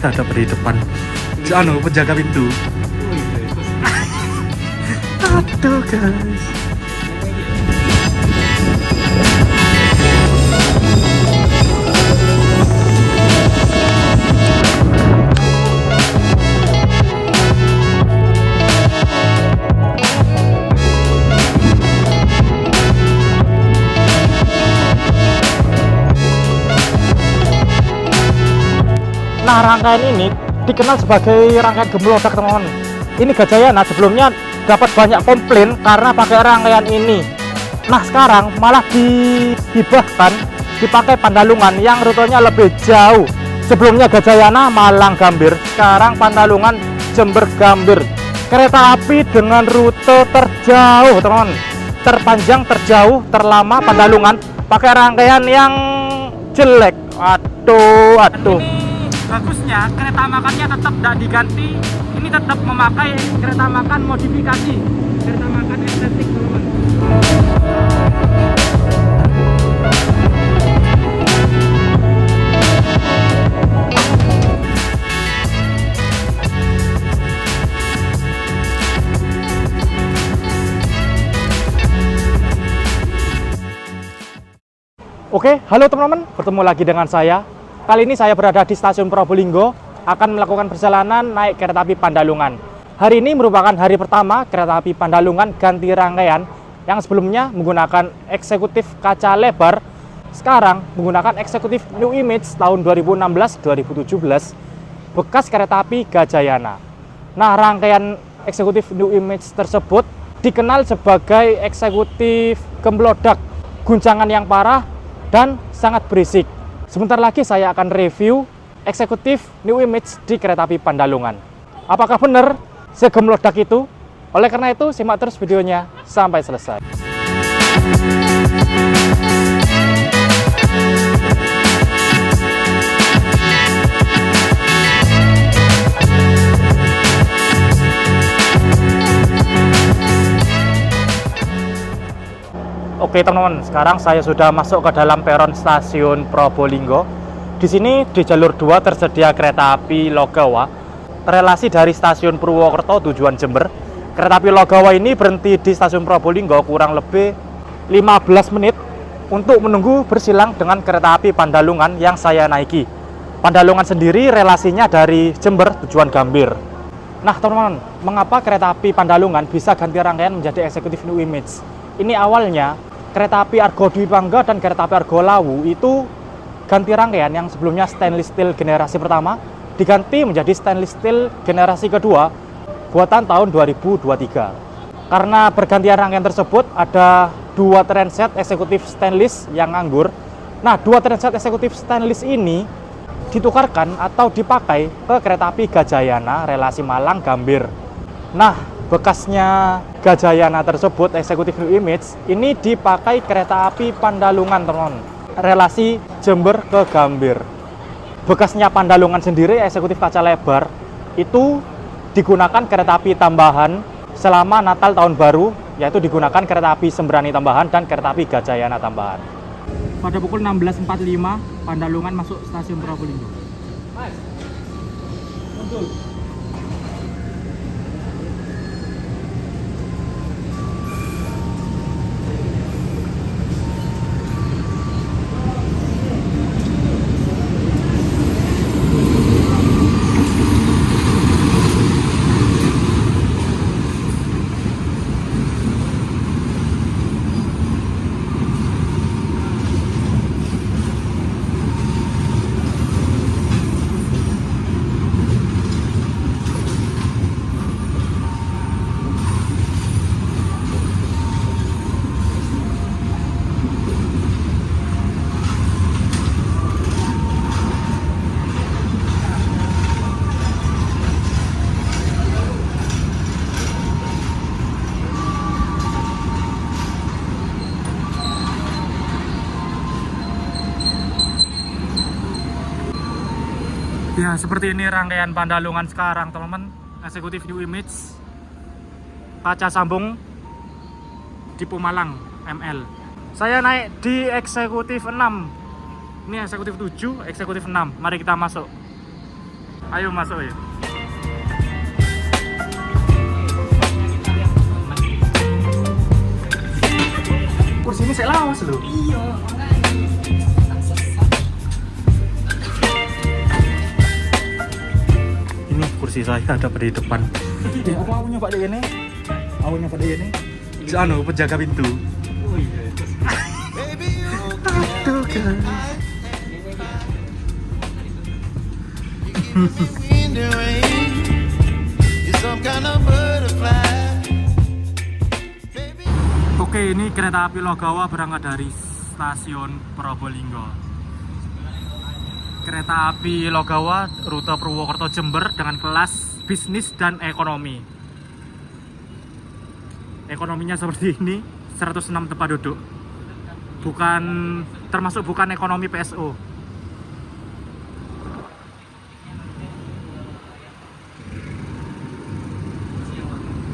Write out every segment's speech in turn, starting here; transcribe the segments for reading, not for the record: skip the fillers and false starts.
kita dapat di depan penjaga pintu. Aduh guys. Nah, rangkaian ini dikenal sebagai rangkaian gemelodak, teman-teman. Ini Gajayana sebelumnya dapat banyak komplain karena pakai rangkaian ini. Nah, sekarang malah dihibahkan dipakai Pandalungan yang rutenya lebih jauh. Sebelumnya Gajayana Malang Gambir, sekarang Pandalungan Jember Gambir. Kereta api dengan rute terjauh, teman-teman. Terpanjang, terjauh, terlama Pandalungan pakai rangkaian yang jelek. Aduh. Bagusnya kereta makannya tetap tidak diganti, ini tetap memakai kereta makan modifikasi, kereta makan estetik, teman-teman. Oke, halo teman-teman, bertemu lagi dengan saya. Kali ini saya berada di stasiun Probolinggo, akan melakukan perjalanan naik kereta api Pandalungan. Hari ini merupakan hari pertama kereta api Pandalungan ganti rangkaian, yang sebelumnya menggunakan eksekutif kaca lebar, sekarang menggunakan eksekutif New Image tahun 2016-2017, bekas kereta api Gajayana. Nah, rangkaian eksekutif New Image tersebut dikenal sebagai eksekutif gemelodak, guncangan yang parah, dan sangat berisik. Sebentar lagi saya akan review eksekutif New Image di kereta api Pandalungan. Apakah benar segemelodak itu? Oleh karena itu, simak terus videonya sampai selesai. Oke teman-teman, sekarang saya sudah masuk ke dalam peron stasiun Probolinggo. Di sini di jalur 2 tersedia kereta api Logawa, relasi dari stasiun Purwokerto tujuan Jember. Kereta api Logawa ini berhenti di stasiun Probolinggo kurang lebih 15 menit untuk menunggu bersilang dengan kereta api Pandalungan yang saya naiki. Pandalungan sendiri relasinya dari Jember tujuan Gambir. Nah teman-teman, mengapa kereta api Pandalungan bisa ganti rangkaian menjadi eksekutif New Image? Ini awalnya kereta api Argo Dwi Pangga dan kereta api Argo Lawu itu ganti rangkaian yang sebelumnya stainless steel generasi pertama diganti menjadi stainless steel generasi kedua buatan tahun 2023. Karena pergantian rangkaian tersebut ada 2 trainset eksekutif stainless yang nganggur. Nah, 2 trainset eksekutif stainless ini ditukarkan atau dipakai ke kereta api Gajayana relasi Malang Gambir. Nah, bekasnya Gajayana tersebut, eksekutif New Image, ini dipakai kereta api Pandalungan, teman-teman. Relasi Jember ke Gambir. Bekasnya Pandalungan sendiri, eksekutif kaca lebar, itu digunakan kereta api tambahan selama Natal Tahun Baru, yaitu digunakan kereta api Sembrani tambahan dan kereta api Gajayana tambahan. Pada pukul 16.45, Pandalungan masuk stasiun Probolinggo. Mas, muncul. Ya, seperti ini rangkaian Pandalungan sekarang, teman-teman. Eksekutif New Image, kaca sambung di Pemalang ML. Saya naik di eksekutif 6. Ini eksekutif 7, eksekutif 6. Mari kita masuk. Ayo masuk ya. Kursi ini saya lawas loh. Iya, Ini kursi saya ada di depan. Apa awunya Pak ini? Awunya Pak ini? Anu penjaga pintu. oh iya. Aduh guys. In the rain, you're some kind of butterfly. Oke, ini kereta api Logawa berangkat dari stasiun Probolinggo. Kereta api Logawa rute Purwokerto Jember dengan kelas bisnis dan ekonomi. Ekonominya seperti ini, 106 tempat duduk. Termasuk bukan ekonomi PSO.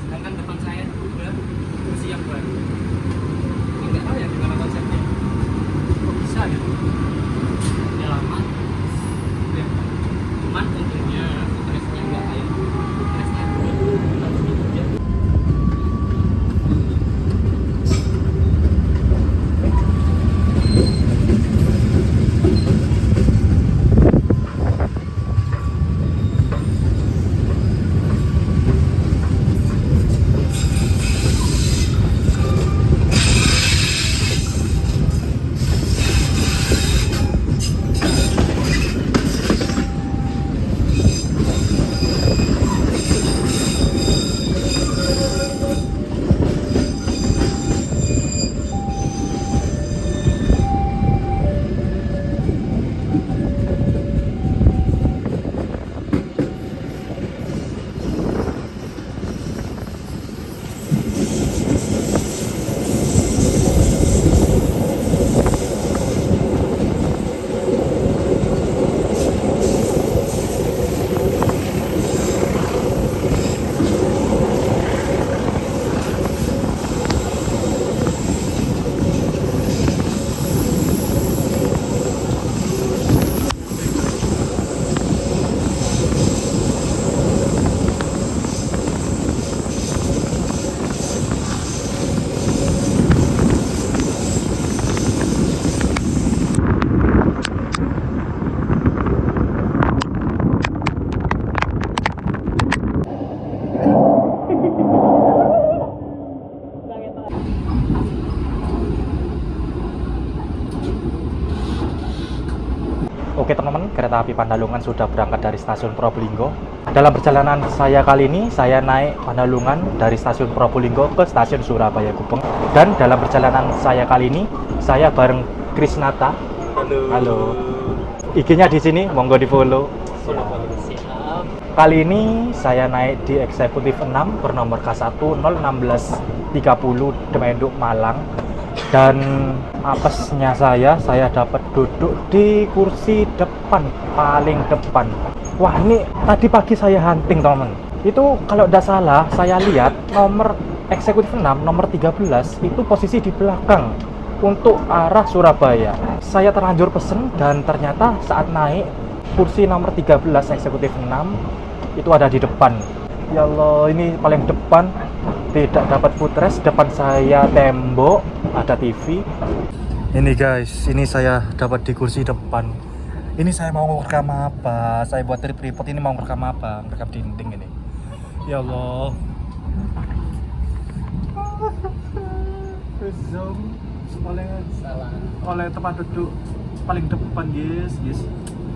Sedangkan depan saya itu udah kursi yang baru. Nggak tahu ya gimana konsepnya. Kok bisa gitu? Udah lama. Ya. Cuman untungnya stresnya nggak kayak stresnya dulu. Oke teman-teman, kereta api Pandalungan sudah berangkat dari stasiun Probolinggo. Dalam perjalanan saya kali ini, saya naik Pandalungan dari stasiun Probolinggo ke stasiun Surabaya Gubeng. Dan dalam perjalanan saya kali ini, saya bareng Krisnata. Halo. IG-nya di sini, monggo di follow. Siap. Kali ini saya naik di eksekutif 6 bernomor K1 01630 Demenduk Malang. Dan apesnya saya dapat duduk di kursi depan, paling depan. Wah, ini tadi pagi saya hunting teman. Itu kalau tidak salah saya lihat nomor eksekutif 6 nomor 13 itu posisi di belakang untuk arah Surabaya. Saya terlanjur pesen dan ternyata saat naik kursi nomor 13 eksekutif 6 itu ada di depan. Ya Allah, ini paling depan, tidak dapat footrest. Depan saya tembok, ada TV. Ini guys, ini saya dapat di kursi depan. Ini saya mau rekam apa? Saya buat trip report ini mau rekam apa? Rekam dinding ini. Ya Allah. Zoom oleh tempat duduk paling depan guys.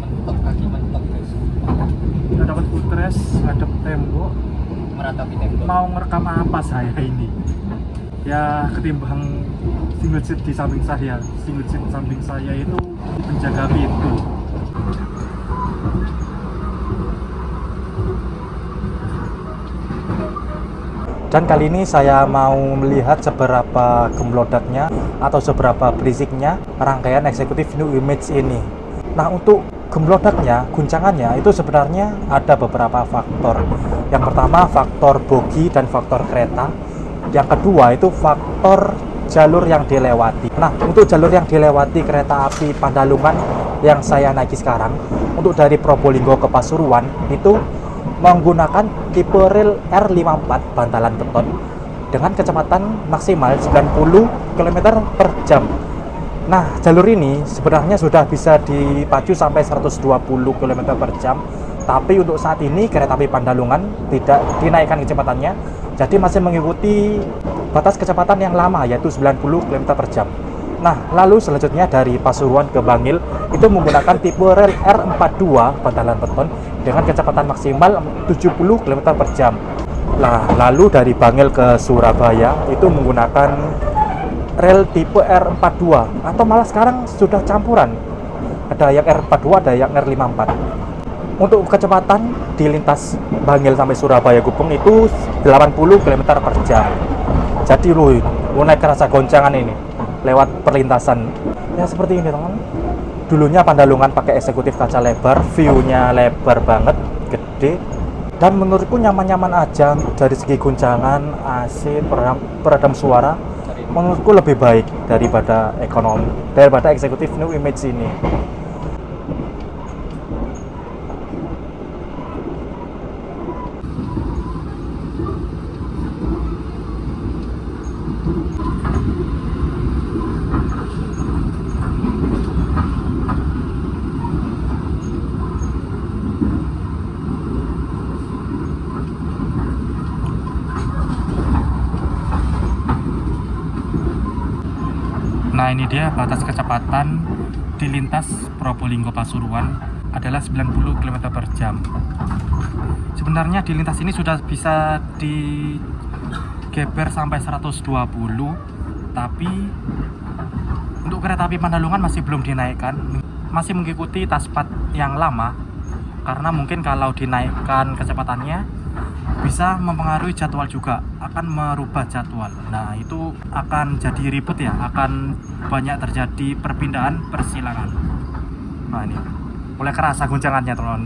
Mentok kaki mentok guys. Nggak dapat footrest, ngadep tembok. Meratapi tembok. Mau ngerekam apa saya ini? Ya ketimbang single seat di samping saya. Single seat samping saya itu penjaga pintu. Dan kali ini saya mau melihat seberapa gemblodaknya atau seberapa berisiknya rangkaian eksekutif New Image ini. Nah, untuk gemblodaknya, guncangannya itu sebenarnya ada beberapa faktor. Yang pertama faktor bogi dan faktor kereta. Yang kedua itu faktor jalur yang dilewati. Nah, untuk jalur yang dilewati kereta api Pandalungan yang saya naiki sekarang untuk dari Probolinggo ke Pasuruan itu menggunakan tipe rel R54 bantalan beton dengan kecepatan maksimal 90 km per jam. Nah, jalur ini sebenarnya sudah bisa dipacu sampai 120 km per jam, tapi untuk saat ini kereta api Pandalungan tidak dinaikkan kecepatannya, jadi masih mengikuti batas kecepatan yang lama, yaitu 90 km per jam. Nah, lalu selanjutnya dari Pasuruan ke Bangil itu menggunakan tipe rel R42 bantalan beton dengan kecepatan maksimal 70 km per jam. Nah, lalu dari Bangil ke Surabaya itu menggunakan rel tipe R42 atau malah sekarang sudah campuran. Ada yang R42, ada yang R54. Untuk kecepatan di lintas Bangil sampai Surabaya Gubeng itu 80 km per jam. Jadi mulai kerasa goncangan ini lewat perlintasan. Ya seperti ini teman. Dulunya Pandalungan pakai eksekutif kaca lebar, view-nya lebar banget, gede. Dan menurutku nyaman-nyaman aja dari segi goncangan, AC, peredam suara. Menurutku lebih baik daripada eksekutif New Image ini. Nah, ini dia batas kecepatan di lintas Probolinggo Pasuruan adalah 90 km per jam. Sebenarnya di lintas ini sudah bisa digeber sampai 120, tapi untuk kereta api Pandalungan masih belum dinaikkan, masih mengikuti taspat yang lama, karena mungkin kalau dinaikkan kecepatannya bisa mempengaruhi jadwal juga, akan merubah jadwal. Nah, itu akan jadi ribet ya, akan banyak terjadi perpindahan persilangan. Nah, ini mulai kerasa goncangannya teman.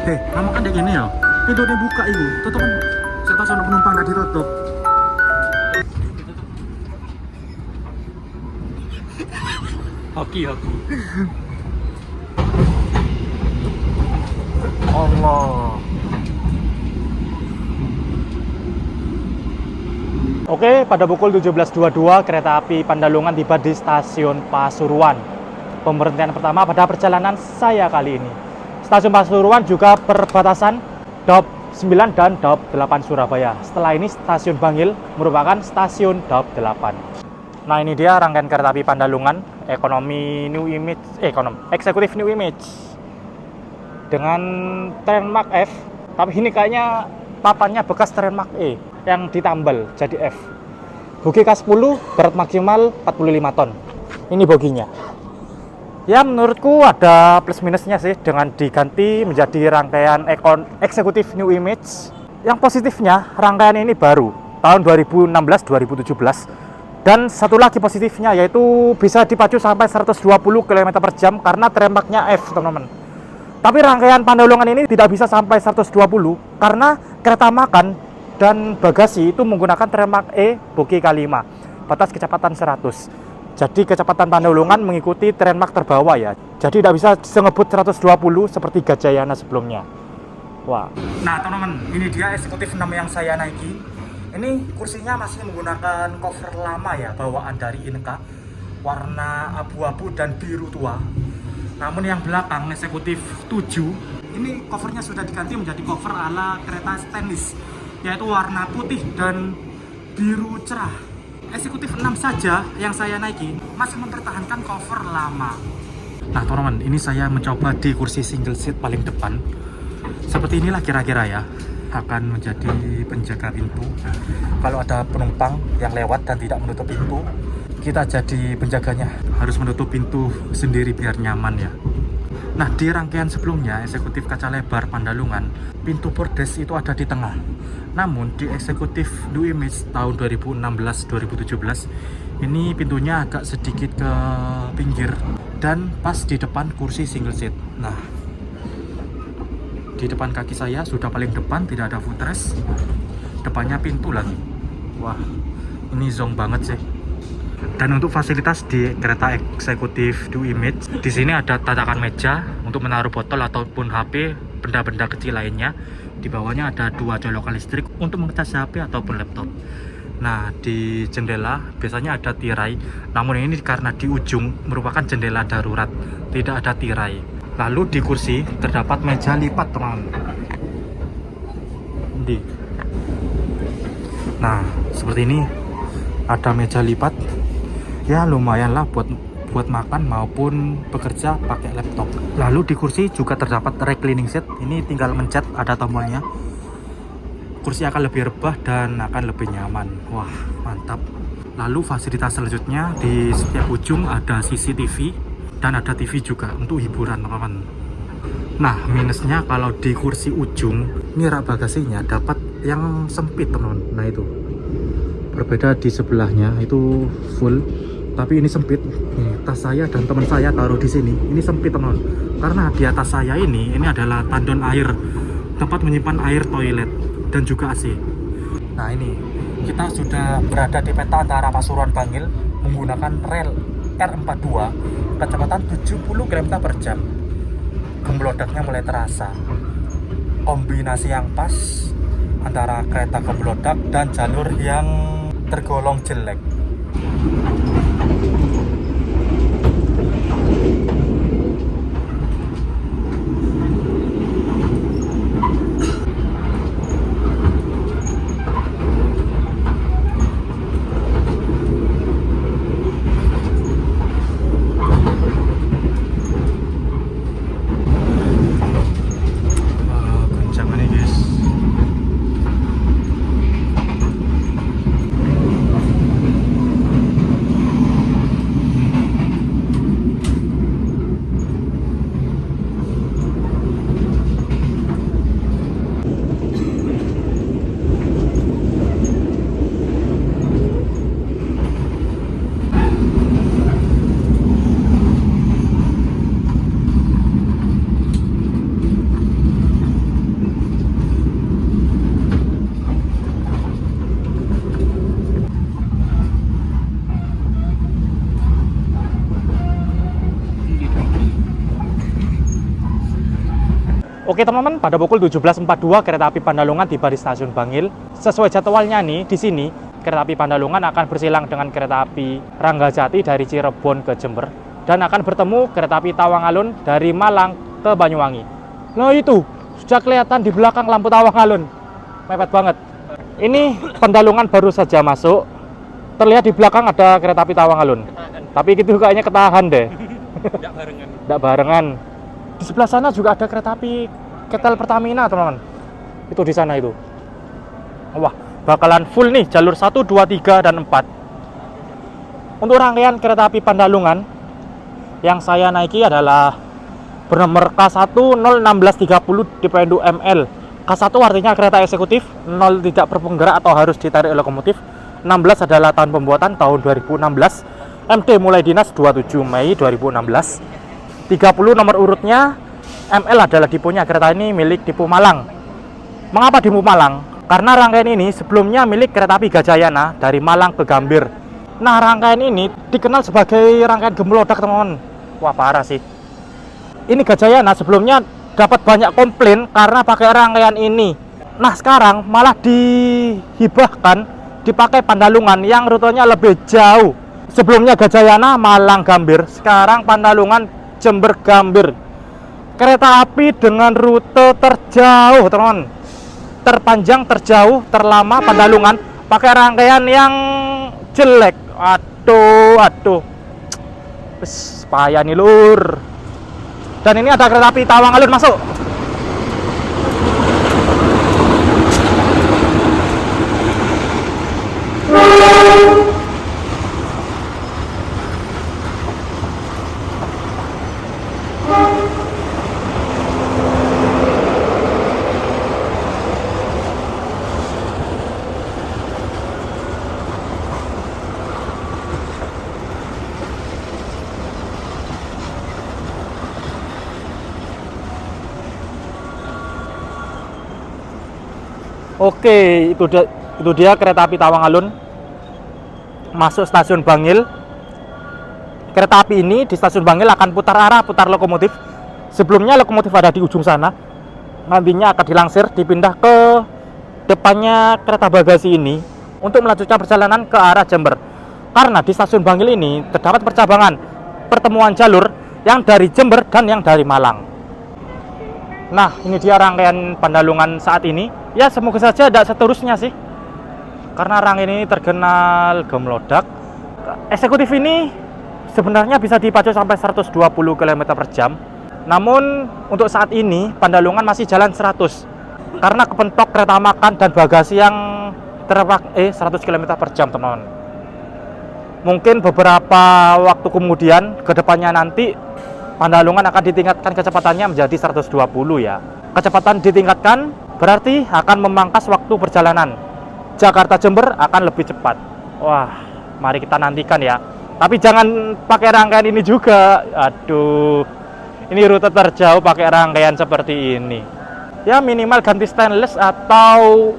Kamu kan kayak gini ya, pintunya buka itu, tutup kan. Saya tahu sono penumpang nggak ditutup. Hoki. Allah. Oke, pada pukul 17.22 kereta api Pandalungan tiba di stasiun Pasuruan. Pemberhentian pertama pada perjalanan saya kali ini. Stasiun Pasuruan juga perbatasan Daup 9 dan Daup 8 Surabaya. Setelah ini stasiun Bangil merupakan stasiun Daup 8. Nah, ini dia rangkaian kereta api Pandalungan eksekutif New Image dengan Trenmark F, tapi ini kayaknya papannya bekas Trenmark E yang ditambal jadi F. Bogi K10 berat maksimal 45 ton. Ini boginya. Ya, menurutku ada plus minusnya sih dengan diganti menjadi rangkaian eksekutif New Image. Yang positifnya, rangkaian ini baru tahun 2016-2017. Dan satu lagi positifnya yaitu bisa dipacu sampai 120 km per jam karena Trenmarknya F, teman-teman. Tapi rangkaian Pandalungan ini tidak bisa sampai 120 karena kereta makan dan bagasi itu menggunakan Trenmark E bogi K5. Batas kecepatan 100. Jadi kecepatan Pandalungan mengikuti Trenmark terbawah ya. Jadi tidak bisa sengebut 120 seperti Gajayana sebelumnya. Wah. Nah, teman-teman, ini dia eksekutif 6 yang saya naiki. Ini kursinya masih menggunakan cover lama ya, bawaan dari Inka. Warna abu-abu dan biru tua. Namun yang belakang eksekutif 7, ini covernya sudah diganti menjadi cover ala kereta stainless, yaitu warna putih dan biru cerah. Eksekutif 6 saja yang saya naiki masih mempertahankan cover lama. Nah, teman-teman, ini saya mencoba di kursi single seat paling depan. Seperti inilah kira-kira ya, akan menjadi penjaga pintu. Kalau ada penumpang yang lewat dan tidak menutup pintu, kita jadi penjaganya, harus menutup pintu sendiri biar nyaman ya. Nah, di rangkaian sebelumnya eksekutif kaca lebar Pandalungan, pintu bordes itu ada di tengah. Namun di eksekutif New Image tahun 2016-2017 ini pintunya agak sedikit ke pinggir dan pas di depan kursi single seat. Nah, Di depan kaki saya sudah paling depan, tidak ada footrest. Depannya pintu lagi. Wah, ini zonk banget sih. Dan untuk fasilitas di kereta eksekutif Do Image, di sini ada tatakan meja untuk menaruh botol ataupun HP, benda-benda kecil lainnya. Di bawahnya ada 2 colokan listrik untuk mengecas HP ataupun laptop. Nah, di jendela biasanya ada tirai, namun ini karena di ujung merupakan jendela darurat, tidak ada tirai. Lalu di kursi terdapat meja lipat, teman. Nah, seperti ini ada meja lipat. Ya lumayan lah buat makan maupun bekerja pakai laptop. Lalu di kursi juga terdapat reclining seat. Ini tinggal mencet, ada tombolnya. Kursi akan lebih rebah dan akan lebih nyaman. Wah, mantap. Lalu fasilitas selanjutnya di setiap ujung ada CCTV dan ada TV juga untuk hiburan, teman-teman. Nah, minusnya kalau di kursi ujung ini rak bagasinya dapat yang sempit, teman-teman. Nah, itu berbeda di sebelahnya itu full, tapi ini sempit. Nih, tas saya dan teman saya taruh di sini. Ini sempit, teman-teman. Karena di atas saya ini adalah tandon air, tempat menyimpan air toilet dan juga AC. Nah, ini kita sudah berada di peta antara Pasuruan Bangil menggunakan rel R42 kecepatan 70 km/jam. Gemblodaknya mulai terasa. Kombinasi yang pas antara kereta gemblodak dan jalur yang tergolong jelek. Oke teman-teman, pada pukul 17.42 kereta api Pandalungan tiba di stasiun Bangil. Sesuai jadwalnya nih, di sini kereta api Pandalungan akan bersilang dengan kereta api Ranggajati dari Cirebon ke Jember dan akan bertemu kereta api Tawangalun dari Malang ke Banyuwangi. Nah itu, sudah kelihatan di belakang lampu Tawangalun. Mepet banget. Ini Pandalungan baru saja masuk. Terlihat di belakang ada kereta api Tawangalun. Tapi itu kayaknya ketahan deh. Tidak barengan. Di sebelah sana juga ada kereta api Ketel Pertamina, teman-teman. Itu di sana itu. Wah, bakalan full nih jalur 1, 2, 3, dan 4. Untuk rangkaian kereta api Pandalungan yang saya naiki adalah bernomor K1 01630 Dipendu ML. K1 artinya kereta eksekutif, 0 tidak berpenggerak atau harus ditarik lokomotif. 16 adalah tahun pembuatan, tahun 2016. MD mulai dinas 27 Mei 2016. 30 nomor urutnya. ML adalah diponya kereta ini milik Dipo Malang. Mengapa Dipo Malang? Karena rangkaian ini sebelumnya milik kereta api Gajayana dari Malang ke Gambir. Nah, rangkaian ini dikenal sebagai rangkaian gemblodak, teman-teman. Wah, parah sih. Ini Gajayana sebelumnya dapat banyak komplain karena pakai rangkaian ini. Nah, sekarang malah dihibahkan dipakai Pandalungan yang rutenya lebih jauh. Sebelumnya Gajayana Malang Gambir, sekarang Pandalungan Jember Gambir. Kereta api dengan rute terjauh, teman, terpanjang, terjauh, terlama Pandalungan pakai rangkaian yang jelek. Aduh, payah nih lur. Dan ini ada kereta api Tawangalun masuk. Oke, itu dia kereta api Tawang Alun masuk stasiun Bangil. Kereta api ini di stasiun Bangil akan putar arah, putar lokomotif. Sebelumnya lokomotif ada di ujung sana. Nantinya akan dilangsir, dipindah ke depannya kereta bagasi ini untuk melanjutkan perjalanan ke arah Jember. Karena di stasiun Bangil ini terdapat percabangan pertemuan jalur yang dari Jember dan yang dari Malang. Nah, ini dia rangkaian Pandalungan saat ini. Ya, semoga saja tidak seterusnya sih. Karena rangkaian ini terkenal gemelodak. Eksekutif ini sebenarnya bisa dipacu sampai 120 km/jam. Namun untuk saat ini Pandalungan masih jalan 100 karena kepentok kereta makan dan bagasi yang 100 km/jam, teman-teman. Mungkin beberapa waktu kemudian ke depannya nanti Pandalungan akan ditingkatkan kecepatannya menjadi 120 ya. Kecepatan ditingkatkan berarti akan memangkas waktu perjalanan. Jakarta Jember akan lebih cepat. Wah, mari kita nantikan ya. Tapi jangan pakai rangkaian ini juga. Aduh, ini rute terjauh pakai rangkaian seperti ini. Ya minimal ganti stainless atau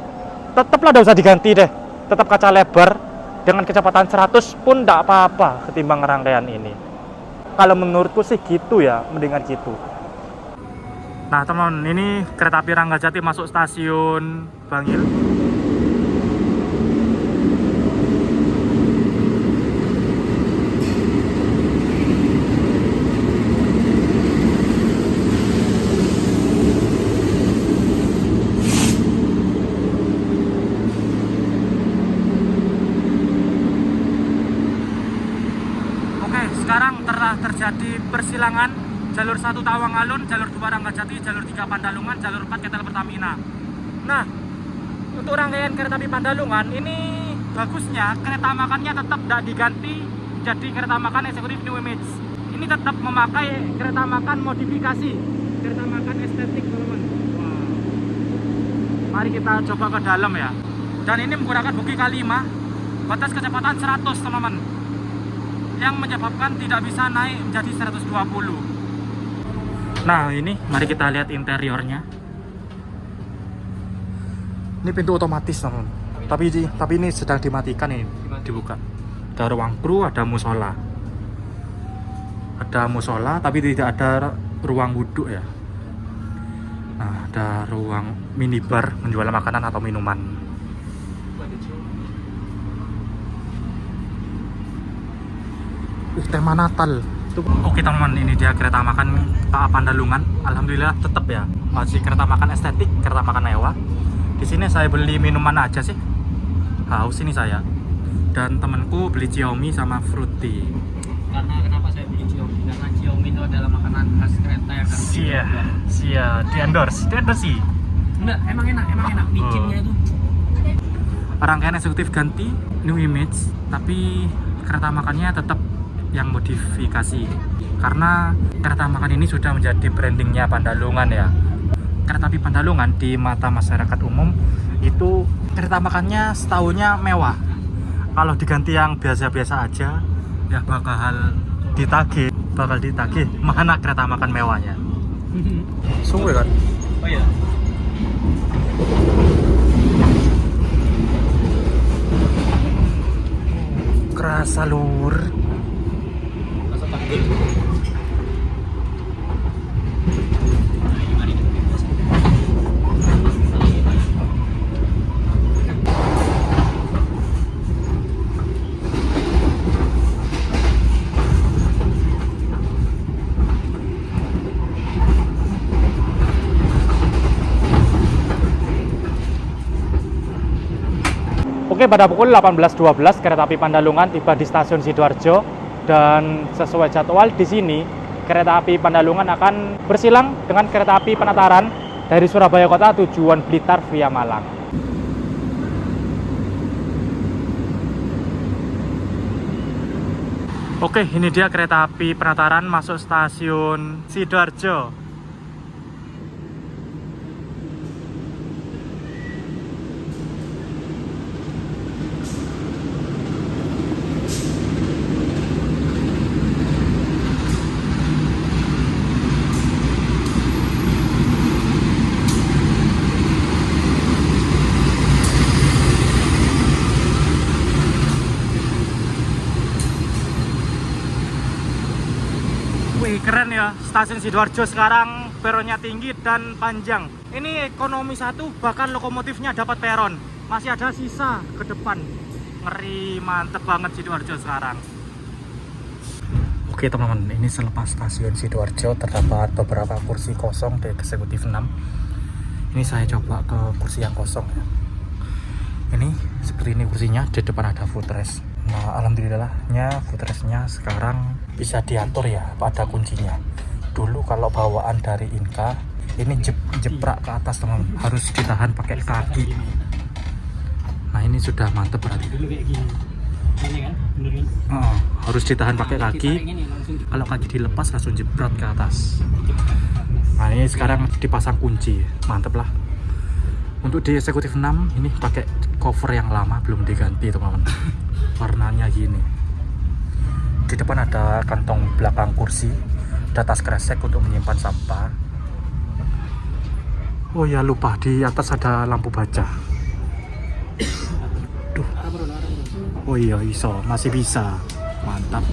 tetaplah tidak usah diganti deh. Tetap kaca lebar dengan kecepatan 100 pun tidak apa-apa ketimbang rangkaian ini. Kalau menurutku sih gitu ya, mendingan gitu. Nah teman, ini kereta api Ranggajati masuk stasiun Bangil. Sekarang telah terjadi persilangan jalur 1 Tawang Alun, jalur 2 Ranggajati, jalur 3 Pandalungan, jalur 4 KTL Pertamina. Nah, untuk rangkaian kereta api Pandalungan ini bagusnya kereta makannya tetap tidak diganti jadi kereta makan eksekutif New Image. Ini tetap memakai kereta makan modifikasi, kereta makan estetik, teman-teman. Wow. Mari kita coba ke dalam ya. Dan ini menggunakan bogi K5, batas kecepatan 100, teman-teman, yang menyebabkan tidak bisa naik menjadi 120. Nah ini mari kita lihat interiornya. Ini pintu otomatis, teman. Tapi ini sedang dimatikan, ini dibuka. Ada ruang kru, ada musola. Ada musola tapi tidak ada ruang wudhu ya. Nah, ada ruang minibar menjual makanan atau minuman. Tema Natal. Oke teman, ini dia kereta makan Pandalungan. Alhamdulillah tetap ya masih kereta makan estetik, kereta makan mewah. Di sini saya beli minuman aja sih. Haus ini saya. Dan temanku beli Xiaomi sama Fruity. Karena kenapa saya beli Xiaomi? Karena Xiaomi itu adalah makanan khas kereta yang di endorse sih. Enggak, emang enak micinnya itu. Rangkaian eksekutif ganti New Image, tapi kereta makannya tetap yang modifikasi. Karena kereta makan ini sudah menjadi brandingnya Pandalungan ya. Kereta api Pandalungan di mata masyarakat umum itu kereta makannya setaunya mewah. Kalau diganti yang biasa-biasa aja ya bakal ditagih mana kereta makan mewahnya. Sungguh kan? Oh iya. Kerasa lur. Rasa tanggul. Oke, pada pukul 18.12 kereta api Pandalungan tiba di stasiun Sidoarjo, dan sesuai jadwal di sini kereta api Pandalungan akan bersilang dengan kereta api Penataran dari Surabaya Kota tujuan Blitar via Malang. Oke, ini dia kereta api Penataran masuk stasiun Sidoarjo. Wih, keren ya. Stasiun Sidoarjo sekarang peronnya tinggi dan panjang. Ini ekonomi 1, bahkan lokomotifnya dapat peron. Masih ada sisa ke depan. Ngeri, mantep banget Sidoarjo sekarang. Oke teman-teman, ini selepas stasiun Sidoarjo terdapat beberapa kursi kosong di eksekutif 6. Ini saya coba ke kursi yang kosong ya. Ini seperti ini kursinya, di depan ada footrest. Nah, alhamdulillahnya footrestnya sekarang bisa diatur ya, ada kuncinya. Dulu kalau bawaan dari Inka, ini jeprak ke atas teman, harus ditahan pakai kaki. Nah, ini sudah mantep berarti. Dulu kayak gini. Ini kan, bener kan? Harus ditahan pakai kaki. Ditarik ini, langsung Kalau kaki dilepas langsung jeprat ke atas. Nah, ini sekarang dipasang kunci, mantep lah. Untuk di eksekutif 6 ini pakai cover yang lama belum diganti teman-teman. Warnanya gini. Di depan ada kantong belakang kursi, ada tas kresek untuk menyimpan sampah. Oh ya, lupa di atas ada lampu baca. Duh. Oh iya, iso, masih bisa. Mantap.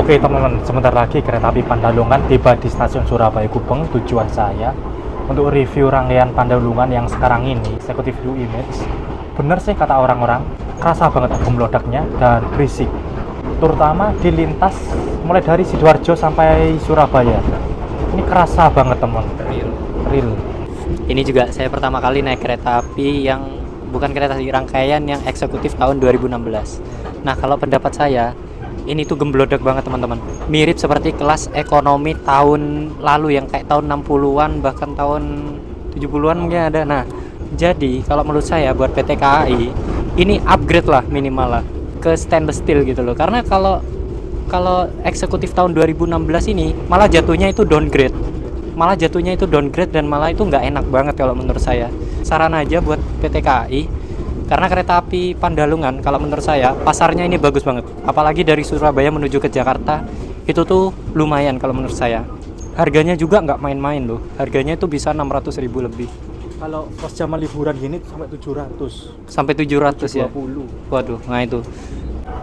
Oke teman-teman, sebentar lagi kereta api Pandalungan tiba di stasiun Surabaya Gubeng. Tujuan saya untuk review rangkaian Pandalungan yang sekarang ini, Executive View Image. Bener sih kata orang-orang, kerasa banget gemblodaknya dan berisik. Terutama di lintas mulai dari Sidoarjo sampai Surabaya. Ini kerasa banget teman. Real. Ini juga saya pertama kali naik kereta api yang bukan kereta api rangkaian yang eksekutif tahun 2016. Nah, kalau pendapat saya, ini tuh gemblodak banget teman-teman. Mirip seperti kelas ekonomi tahun lalu yang kayak tahun 60-an bahkan tahun 70-an mungkin ada. Nah, jadi kalau menurut saya buat PT KAI ini upgrade lah minimal lah ke stainless steel gitu loh. Karena kalau eksekutif tahun 2016 ini malah jatuhnya itu downgrade. Dan malah itu nggak enak banget kalau menurut saya. Saran aja buat PT KAI, karena kereta api Pandalungan kalau menurut saya pasarnya ini bagus banget. Apalagi dari Surabaya menuju ke Jakarta itu tuh lumayan kalau menurut saya. Harganya juga nggak main-main loh. Harganya itu bisa 600.000 lebih. Kalau pas zaman liburan gini sampai 700. Sampai 700 ya. 20. Waduh, nah itu.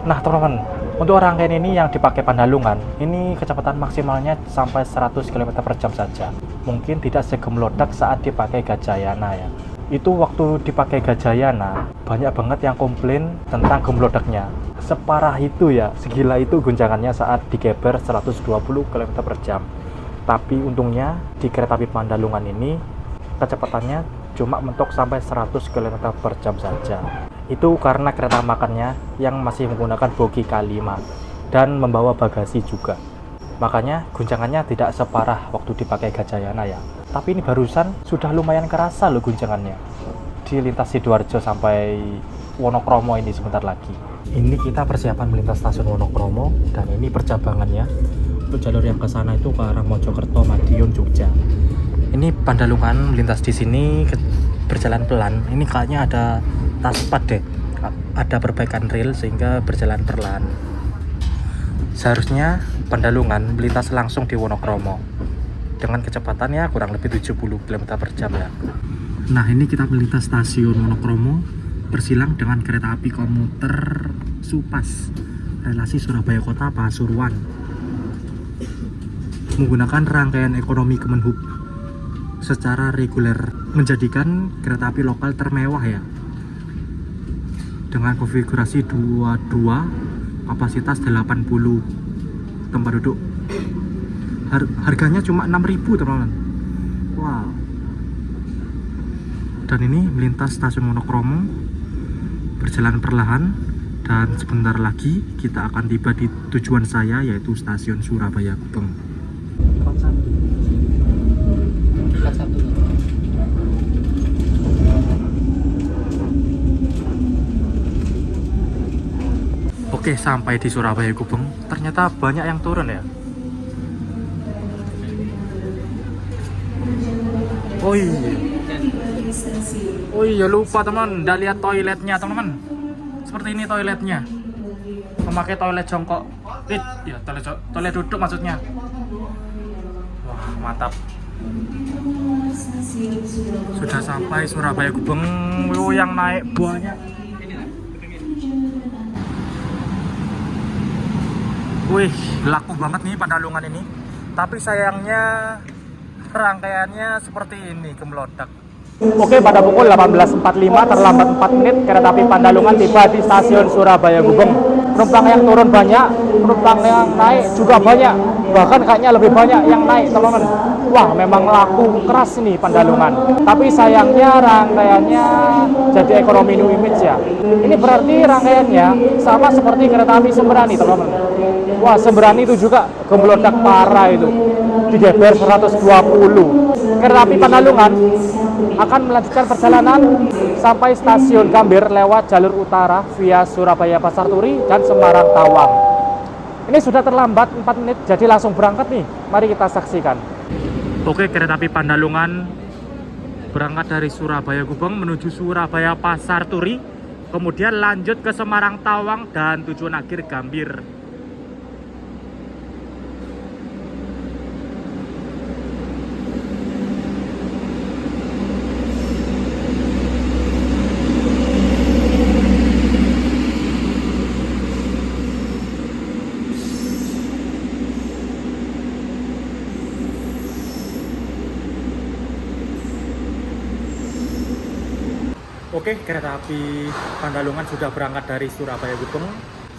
Nah teman-teman, untuk rangkaian ini yang dipakai Pandalungan, ini kecepatan maksimalnya sampai 100 km/jam saja. Mungkin tidak segemlodak saat dipakai Gajayana ya. Itu waktu dipakai Gajayana banyak banget yang komplain tentang gemblodaknya. Separah itu ya, segila itu guncangannya saat digeber 120 km/jam. Tapi untungnya di kereta api Pandalungan ini kecepatannya cuma mentok sampai 100 km/jam saja. Itu karena kereta makannya yang masih menggunakan bogi K5 dan membawa bagasi juga. Makanya guncangannya tidak separah waktu dipakai Gajayana ya. Tapi ini barusan sudah lumayan kerasa loh guncangannya. Di lintas Sidoarjo sampai Wonokromo ini sebentar lagi. Ini kita persiapan melintas stasiun Wonokromo dan ini percabangannya. Untuk jalur yang ke sana itu ke arah Mojokerto, Madiun, Jogja. Ini Pandalungan melintas di sini berjalan pelan. Ini kayaknya ada taspat deh. Ada perbaikan rel sehingga berjalan perlahan. Seharusnya Pandalungan melintas langsung di Wonokromo dengan kecepatannya kurang lebih 70 km per jam ya. Nah, ini kita melintas stasiun Wonokromo bersilang dengan kereta api komuter Supas relasi Surabaya Kota Pasuruan menggunakan rangkaian ekonomi Kemenhub secara reguler, menjadikan kereta api lokal termewah ya, dengan konfigurasi 22 kapasitas 80 tempat duduk. Harganya cuma 6.000 teman-teman. Wow. Dan ini melintas stasiun Wonokromo berjalan perlahan dan sebentar lagi kita akan tiba di tujuan saya, yaitu stasiun Surabaya Gubeng. Oke, sampai di Surabaya Gubeng. Ternyata banyak yang turun ya. Oh iya. Oh iya, lupa teman, nggak lihat toiletnya teman-teman. Seperti ini toiletnya. Memakai toilet jongkok. Ya, toilet duduk maksudnya. Wah, mantap. Sudah sampai Surabaya Gubeng. Yang naik banyak. Wih, laku banget nih Pandalungan ini. Tapi sayangnya rangkaiannya seperti ini, gemelodak. Oke, pada pukul 18.45 terlambat 4 menit kereta api Pandalungan tiba di stasiun Surabaya Gubeng. Penumpang yang turun banyak, penumpang yang naik juga banyak. Bahkan kayaknya lebih banyak yang naik, teman-teman. Wah, memang laku keras ini Pandalungan. Tapi sayangnya rangkaiannya jadi ekonomi new image ya. Ini berarti rangkaiannya sama seperti kereta api Sembrani, teman-teman. Wah, Sembrani itu juga gemelodak parah itu. Digeber 120. Kereta api Pandalungan akan melanjutkan perjalanan sampai stasiun Gambir lewat jalur utara via Surabaya Pasar Turi dan Semarang Tawang. Ini sudah terlambat 4 menit, jadi langsung berangkat nih. Mari kita saksikan. Oke, kereta api Pandalungan berangkat dari Surabaya Gubeng menuju Surabaya Pasar Turi, kemudian lanjut ke Semarang Tawang dan tujuan akhir Gambir. Oke, kereta api Pandalungan sudah berangkat dari Surabaya Gubeng.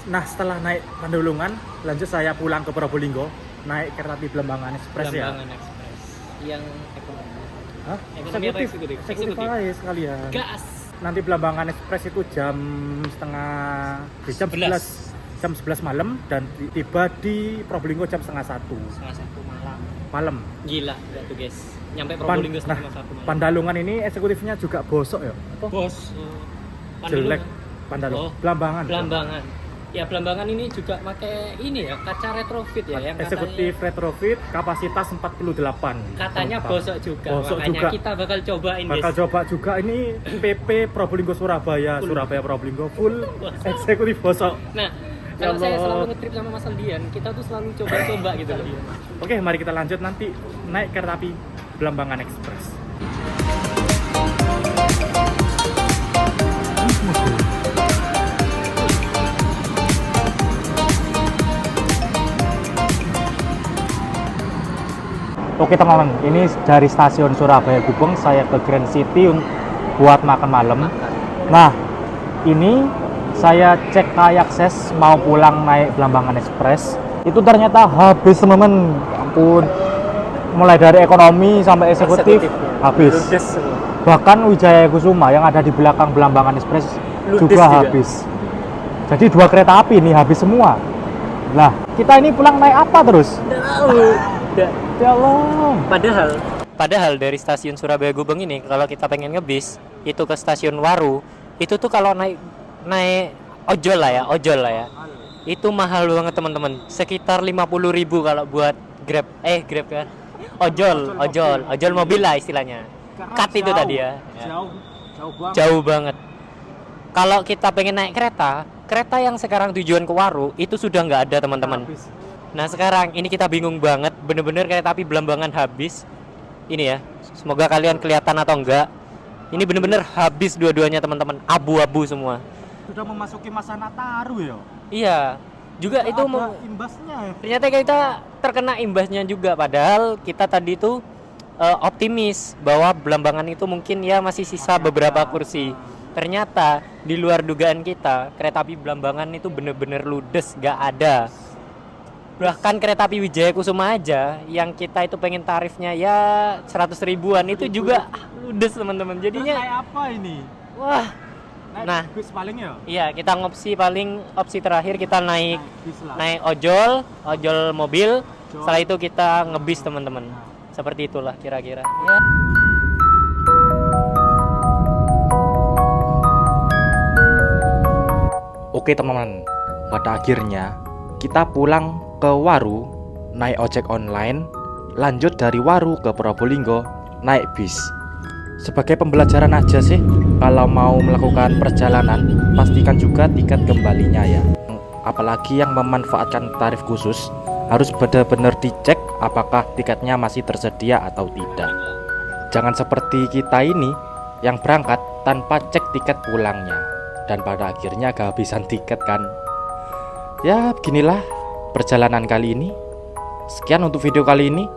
Nah, setelah naik Pandalungan, lanjut saya pulang ke Probolinggo, naik kereta api Belambangan Express ya. Belambangan Express yang ekonomi. Hah? Ekonomi apa eksekutif? Eksekutif aja sekalian. Gas. Nanti Belambangan Express itu jam 11 malam dan tiba di Probolinggo jam setengah 1 malam. Gila, enggak tuh guys. Nyampe Probolinggo setengah 1 malam. Pandalungan ini eksekutifnya juga bosok ya? Bos. Jelek Pandalungan. Belambangan. Ya, Belambangan ini juga pakai ini ya, kaca retrofit ya, yang eksekutif katanya, retrofit kapasitas 48. Katanya bosok juga. Bosok makanya juga. kita bakal cobain guys. Bakal coba juga ini PP Probolinggo Surabaya Probolinggo full eksekutif bosok. Nah, kalau saya selalu nge-trip sama Mas Aldian, kita tuh selalu coba-coba gitu loh. Oke, mari kita lanjut nanti naik kereta api Belambangan Express. Oke teman-teman, ini dari stasiun Surabaya Gubeng saya ke Grand City buat makan malam. Nah, ini saya cek kai akses mau pulang naik Belambangan Express. Itu ternyata habis teman-teman. Ampun. Mulai dari ekonomi sampai eksekutif habis. Bahkan Wijaya Kusuma yang ada di belakang Belambangan Express juga habis. Jadi 2 kereta api ini habis semua. Lah, kita ini pulang naik apa terus? Ya Allah. Padahal dari stasiun Surabaya Gubeng ini kalau kita pengen ngebis itu ke stasiun Waru, itu tuh kalau naik ojol lah ya. Itu mahal banget teman-teman. Sekitar 50.000 kalau buat Grab kan. Ojol mobil lah istilahnya. Cut itu tadi ya. Jauh banget. Kalau kita pengen naik kereta yang sekarang tujuan ke Waru itu sudah nggak ada teman-teman. Nah sekarang ini kita bingung banget, bener-bener kereta api Belambangan habis. Ini ya, semoga kalian kelihatan atau enggak. Ini bener-bener habis dua-duanya teman-teman, abu-abu semua. Sudah memasuki masa Nataru ya. Iya, juga itu imbasnya ya. ternyata kita terkena imbasnya juga. Padahal kita tadi tuh optimis bahwa Belambangan itu mungkin ya masih sisa beberapa kursi. Ternyata di luar dugaan kita, kereta api Belambangan itu bener-bener ludes, gak ada. Bahkan kereta api Wijaya Kusuma aja yang kita itu pengen tarifnya ya 100 ribuan itu juga ludes teman-teman. Jadinya kayak apa ini? wah. Nah, bis paling ya. iya kita opsi terakhir kita naik Bis lah. naik ojol mobil. Setelah itu kita ngebis teman-teman. Seperti itulah kira-kira. Ya. Oke teman-teman, pada akhirnya kita pulang ke Waru, naik ojek online, lanjut dari Waru ke Probolinggo, naik bis. Sebagai pembelajaran aja sih, kalau mau melakukan perjalanan, pastikan juga tiket kembalinya ya. Apalagi yang memanfaatkan tarif khusus, harus benar-benar dicek apakah tiketnya masih tersedia atau tidak. Jangan seperti kita ini yang berangkat tanpa cek tiket pulangnya, dan pada akhirnya kehabisan tiket kan. Ya beginilah perjalanan kali ini. Sekian untuk video kali ini,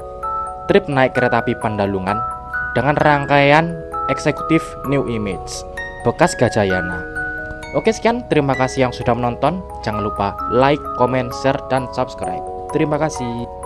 trip naik kereta api Pandalungan dengan rangkaian eksekutif New Image bekas Gajayana. Oke sekian, terima kasih yang sudah menonton. Jangan lupa like, comment, share, dan subscribe. Terima kasih.